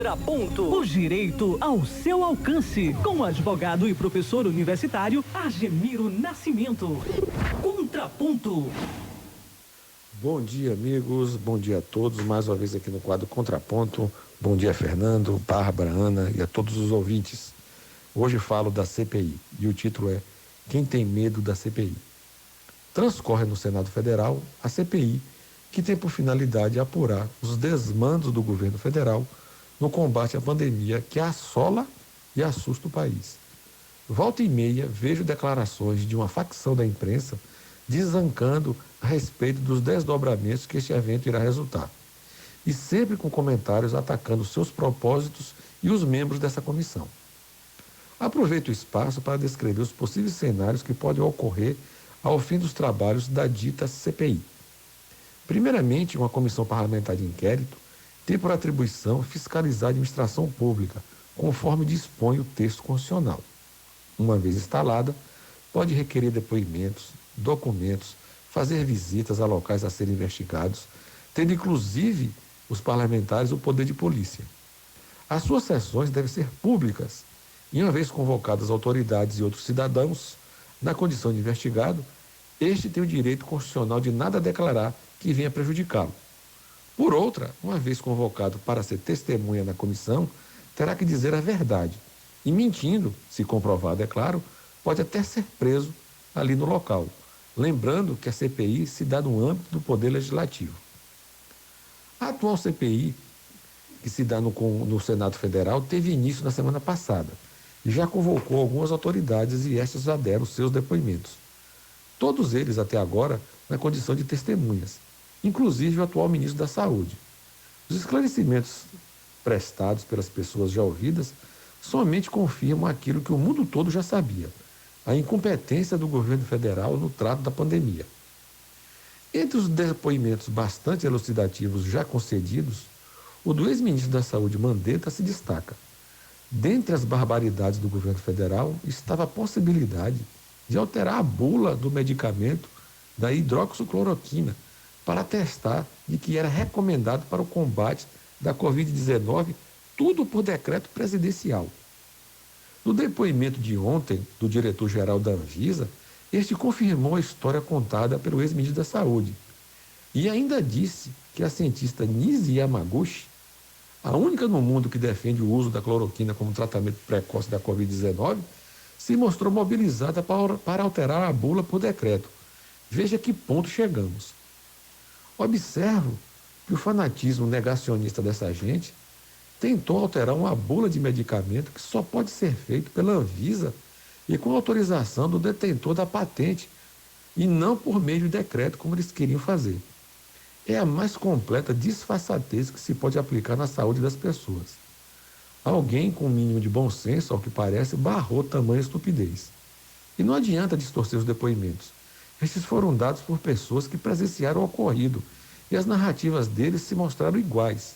Contraponto, o direito ao seu alcance, com o advogado e professor universitário Argemiro Nascimento. Contraponto. Bom dia, amigos, bom dia a todos, mais uma vez aqui no quadro Contraponto. Bom dia, Fernando, Bárbara, Ana e a todos os ouvintes. Hoje falo da CPI e o título é Quem tem medo da CPI? Transcorre no Senado Federal a CPI, que tem por finalidade apurar os desmandos do governo federal no combate à pandemia que assola e assusta o país. Volta e meia vejo declarações de uma facção da imprensa desancando a respeito dos desdobramentos que este evento irá resultar. E sempre com comentários atacando seus propósitos e os membros dessa comissão. Aproveito o espaço para descrever os possíveis cenários que podem ocorrer ao fim dos trabalhos da dita CPI. Primeiramente, uma comissão parlamentar de inquérito tem por atribuição fiscalizar a administração pública, conforme dispõe o texto constitucional. Uma vez instalada, pode requerer depoimentos, documentos, fazer visitas a locais a serem investigados, tendo inclusive os parlamentares o poder de polícia. As suas sessões devem ser públicas e, uma vez convocadas autoridades e outros cidadãos, na condição de investigado, este tem o direito constitucional de nada declarar que venha prejudicá-lo. Por outra, uma vez convocado para ser testemunha na comissão, terá que dizer a verdade. E mentindo, se comprovado, é claro, pode até ser preso ali no local. Lembrando que a CPI se dá no âmbito do Poder Legislativo. A atual CPI, que se dá no Senado Federal, teve início na semana passada e já convocou algumas autoridades e estas já deram seus depoimentos. Todos eles, até agora, na condição de testemunhas, inclusive o atual ministro da Saúde. Os esclarecimentos prestados pelas pessoas já ouvidas somente confirmam aquilo que o mundo todo já sabia: a incompetência do governo federal no trato da pandemia. Entre os depoimentos bastante elucidativos já concedidos, o do ex-ministro da Saúde, Mandetta, se destaca. Dentre as barbaridades do governo federal estava a possibilidade de alterar a bula do medicamento da hidroxicloroquina para atestar de que era recomendado para o combate da Covid-19, tudo por decreto presidencial. No depoimento de ontem do diretor-geral da Anvisa, este confirmou a história contada pelo ex-ministro da Saúde e ainda disse que a cientista Nisi Yamaguchi, a única no mundo que defende o uso da cloroquina como tratamento precoce da Covid-19, se mostrou mobilizada para alterar a bula por decreto. Veja que ponto chegamos. Observo que o fanatismo negacionista dessa gente tentou alterar uma bula de medicamento que só pode ser feito pela Anvisa e com autorização do detentor da patente, e não por meio de decreto, como eles queriam fazer. É a mais completa disfarçatez que se pode aplicar na saúde das pessoas. Alguém com o mínimo de bom senso, ao que parece, barrou tamanha estupidez. E não adianta distorcer os depoimentos. Estes foram dados por pessoas que presenciaram o ocorrido e as narrativas deles se mostraram iguais.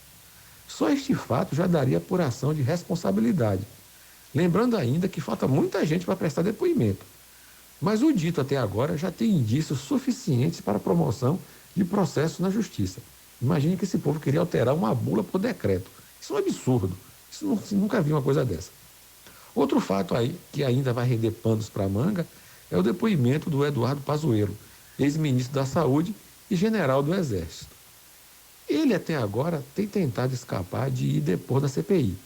Só este fato já daria apuração de responsabilidade. Lembrando ainda que falta muita gente para prestar depoimento. Mas o dito até agora já tem indícios suficientes para a promoção de processo na justiça. Imagine que esse povo queria alterar uma bula por decreto. Isso é um absurdo. Nunca vi uma coisa dessa. Outro fato aí que ainda vai render panos para a manga é o depoimento do Eduardo Pazuello, ex-ministro da Saúde e general do Exército. Ele até agora tem tentado escapar de ir depor na CPI.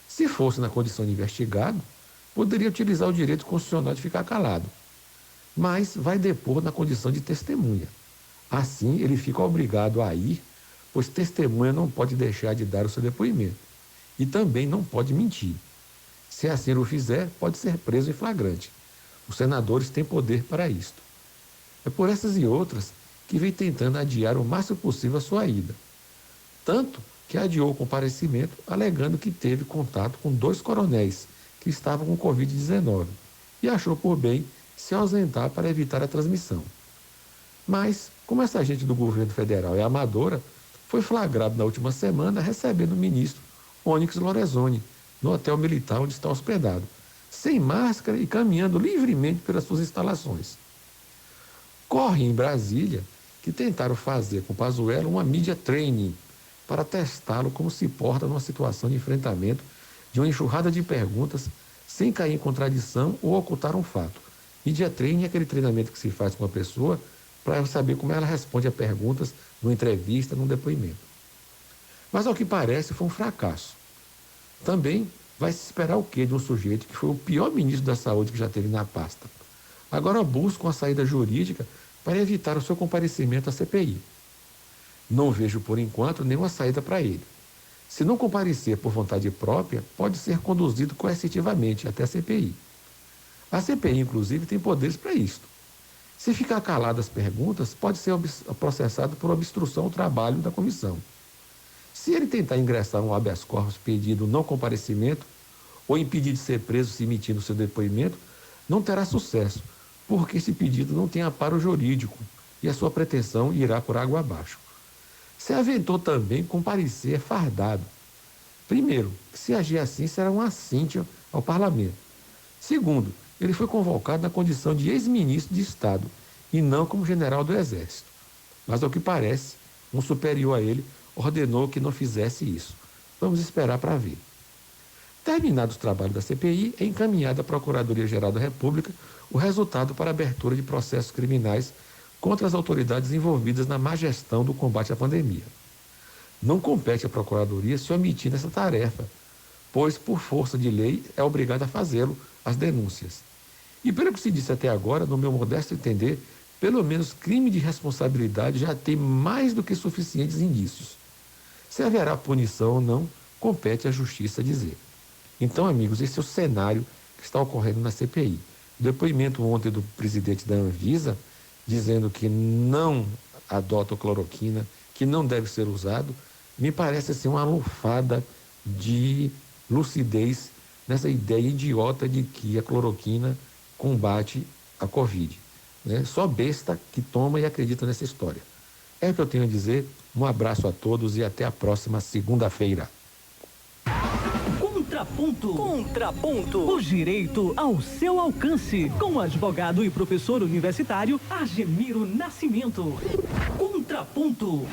Se fosse na condição de investigado, poderia utilizar o direito constitucional de ficar calado. Mas vai depor na condição de testemunha. Assim, ele fica obrigado a ir, pois testemunha não pode deixar de dar o seu depoimento. E também não pode mentir. Se assim o fizer, pode ser preso em flagrante. Os senadores têm poder para isto. É por essas e outras que vem tentando adiar o máximo possível a sua ida. Tanto que adiou o comparecimento, alegando que teve contato com 2 coronéis que estavam com Covid-19 e achou por bem se ausentar para evitar a transmissão. Mas, como essa gente do governo federal é amadora, foi flagrado na última semana recebendo o ministro Onyx Lorenzoni no hotel militar onde está hospedado, sem máscara e caminhando livremente pelas suas instalações. Corre em Brasília que tentaram fazer com Pazuello uma media training para testá-lo como se porta numa situação de enfrentamento de uma enxurrada de perguntas sem cair em contradição ou ocultar um fato. Media training é aquele treinamento que se faz com a pessoa para saber como ela responde a perguntas numa entrevista, num depoimento. Mas, ao que parece, foi um fracasso. Também vai se esperar o quê de um sujeito que foi o pior ministro da Saúde que já teve na pasta? Agora busca uma saída jurídica para evitar o seu comparecimento à CPI. Não vejo, por enquanto, nenhuma saída para ele. Se não comparecer por vontade própria, pode ser conduzido coercitivamente até a CPI. A CPI, inclusive, tem poderes para isto. Se ficar calado as perguntas, pode ser processado por obstrução ao trabalho da comissão. Se ele tentar ingressar um habeas corpus pedindo não comparecimento ou impedir de ser preso se emitindo seu depoimento, não terá sucesso, porque esse pedido não tem amparo jurídico e a sua pretensão irá por água abaixo. Se aventou também comparecer fardado. Primeiro, que se agir assim será um assíntia ao parlamento. Segundo, ele foi convocado na condição de ex-ministro de Estado e não como general do Exército. Mas, ao que parece, um superior a ele ordenou que não fizesse isso. Vamos esperar para ver. Terminados os trabalhos da CPI, é encaminhado à Procuradoria-Geral da República o resultado para a abertura de processos criminais contra as autoridades envolvidas na má gestão do combate à pandemia. Não compete à Procuradoria se omitir nessa tarefa, pois, por força de lei, é obrigada a fazê-lo, as denúncias. E pelo que se disse até agora, no meu modesto entender, pelo menos crime de responsabilidade já tem mais do que suficientes indícios. Se haverá punição ou não, compete à Justiça dizer. Então, amigos, esse é o cenário que está ocorrendo na CPI. O depoimento ontem do presidente da Anvisa, dizendo que não adota cloroquina, que não deve ser usado, me parece assim uma lufada de lucidez nessa ideia idiota de que a cloroquina combate a Covid. Né? Só besta que toma e acredita nessa história. É o que eu tenho a dizer. Um abraço a todos e até a próxima segunda-feira. Contraponto. Contraponto. O direito ao seu alcance. Com o advogado e professor universitário Argemiro Nascimento. Contraponto.